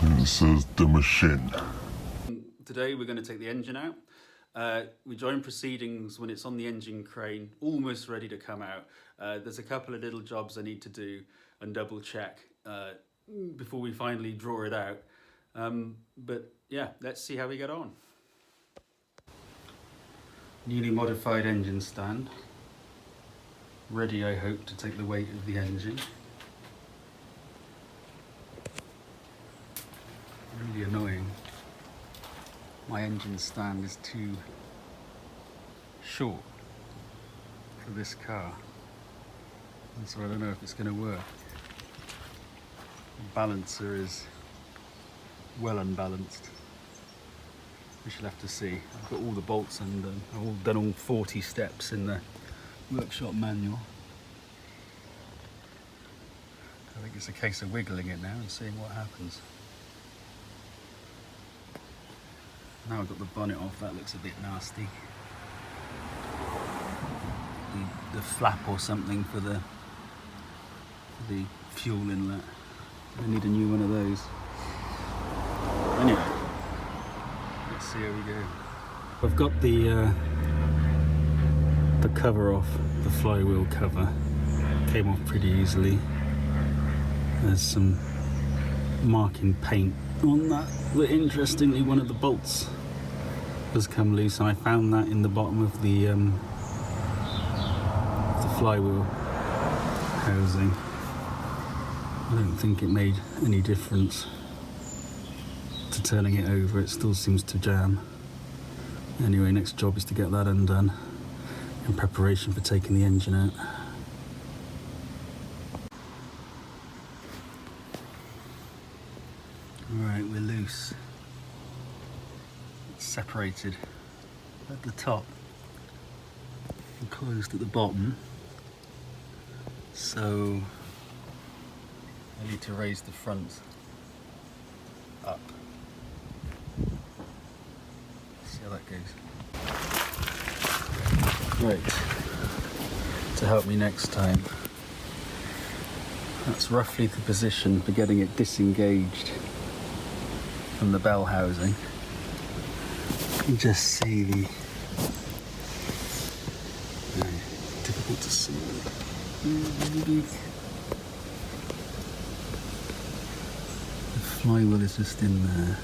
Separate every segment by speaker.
Speaker 1: And it says the machine.
Speaker 2: Today we're going to take the engine out. We join proceedings when it's on the engine crane, almost ready to come out. There's a couple of little jobs I need to do and double check before we finally draw it out. But yeah, let's see how we get on. Newly modified engine stand. Ready, I hope, to take the weight of the engine. Really annoying. My engine stand is too short for this car, and so I don't know if it's going to work. The balancer is well unbalanced. We shall have to see. I've got all the bolts undone. I've done all 40 steps in the workshop manual. I think it's a case of wiggling it now and seeing what happens. Now I've got the bonnet off, that looks a bit nasty. The flap or something for the fuel inlet. I need a new one of those. Anyway, let's see how we go. I've got the cover off, the flywheel cover. Came off pretty easily. There's some marking paint on that, but interestingly one of the bolts has come loose, and I found that in the bottom of the flywheel housing. I don't think it made any difference to turning it over, it still seems to jam. Anyway, next job is to get that undone in preparation for taking the engine out. Alright, we're loose. It's separated at the top and closed at the bottom. So I need to raise the front up. See how that goes. Right, to help me next time. That's roughly the position for getting it disengaged from the bell housing. You can just see the difficult to see. The flywheel is just in there,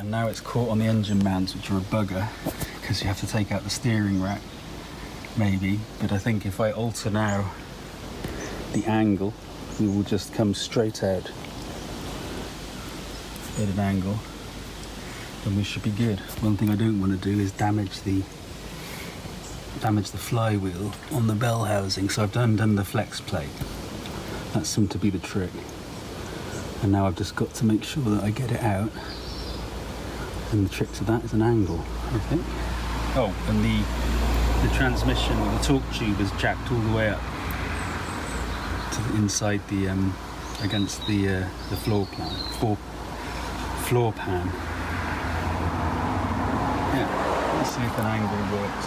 Speaker 2: and now it's caught on the engine mounts, which are a bugger because you have to take out the steering rack maybe, but I think if I alter now the angle, we will just come straight out at an angle, then we should be good. One thing I don't want to do is damage the flywheel on the bell housing, so I've undone the flex plate. That seemed to be the trick, and now I've just got to make sure that I get it out, and the trick to that is an angle, I think. Oh, and the transmission, or the torque tube, is jacked all the way up to the inside the against the floor pan. Yeah, let's see if an angle works.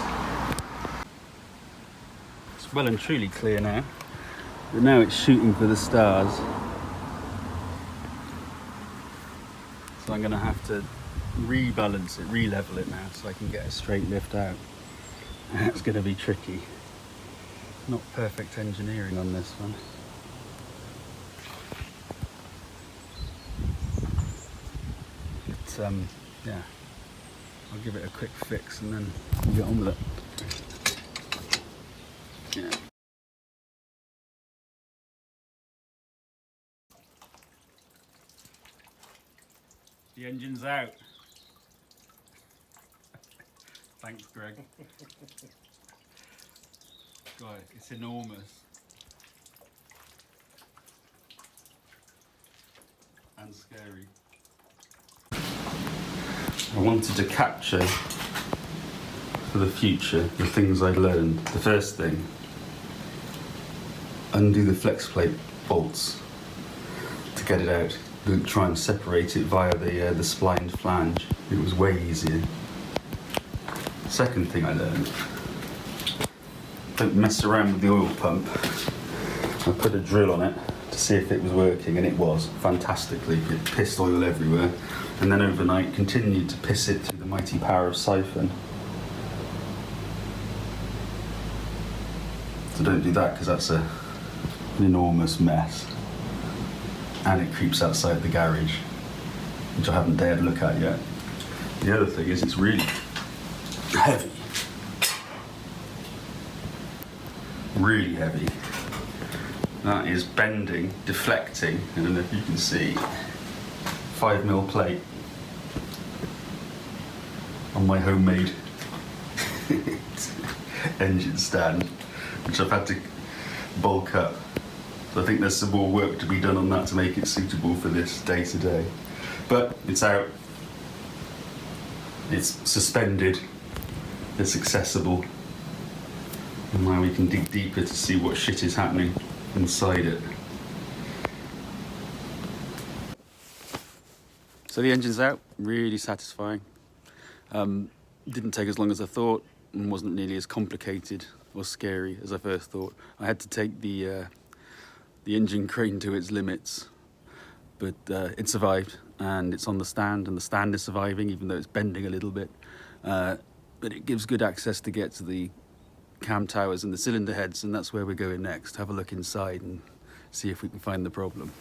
Speaker 2: It's well and truly clear now, but now it's shooting for the stars. So I'm going to have to rebalance it, re-level it now, so I can get a straight lift out. That's going to be tricky. Not perfect engineering on this one. But yeah, I'll give it a quick fix and then we'll get on with it. Yeah. The engine's out. Thanks, Greg. God, it's enormous. And scary. I wanted to capture for the future the things I learned. The first thing, undo the flex plate bolts to get it out. Don't try and separate it via the splined flange. It was way easier. Second thing I learned, don't mess around with the oil pump. I put a drill on it to see if it was working, and it was fantastically. It pissed oil everywhere, and then overnight continued to piss it through the mighty power of siphon. So don't do that, because that's an enormous mess, and it creeps outside the garage, which I haven't dared look at yet. The other thing is it's really heavy. Really heavy. That is bending, deflecting, I don't know if you can see, 5mm plate on my homemade engine stand, which I've had to bulk up. So I think there's some more work to be done on that to make it suitable for this day to day. But it's out, it's suspended, it's accessible, and now we can dig deeper to see what shit is happening inside it. So the engine's out, really satisfying. Didn't take as long as I thought, and wasn't nearly as complicated or scary as I first thought. I had to take the engine crane to its limits, but it survived, and it's on the stand, and the stand is surviving, even though it's bending a little bit. But it gives good access to get to the cam towers and the cylinder heads, and that's where we're going next. Have a look inside and see if we can find the problem.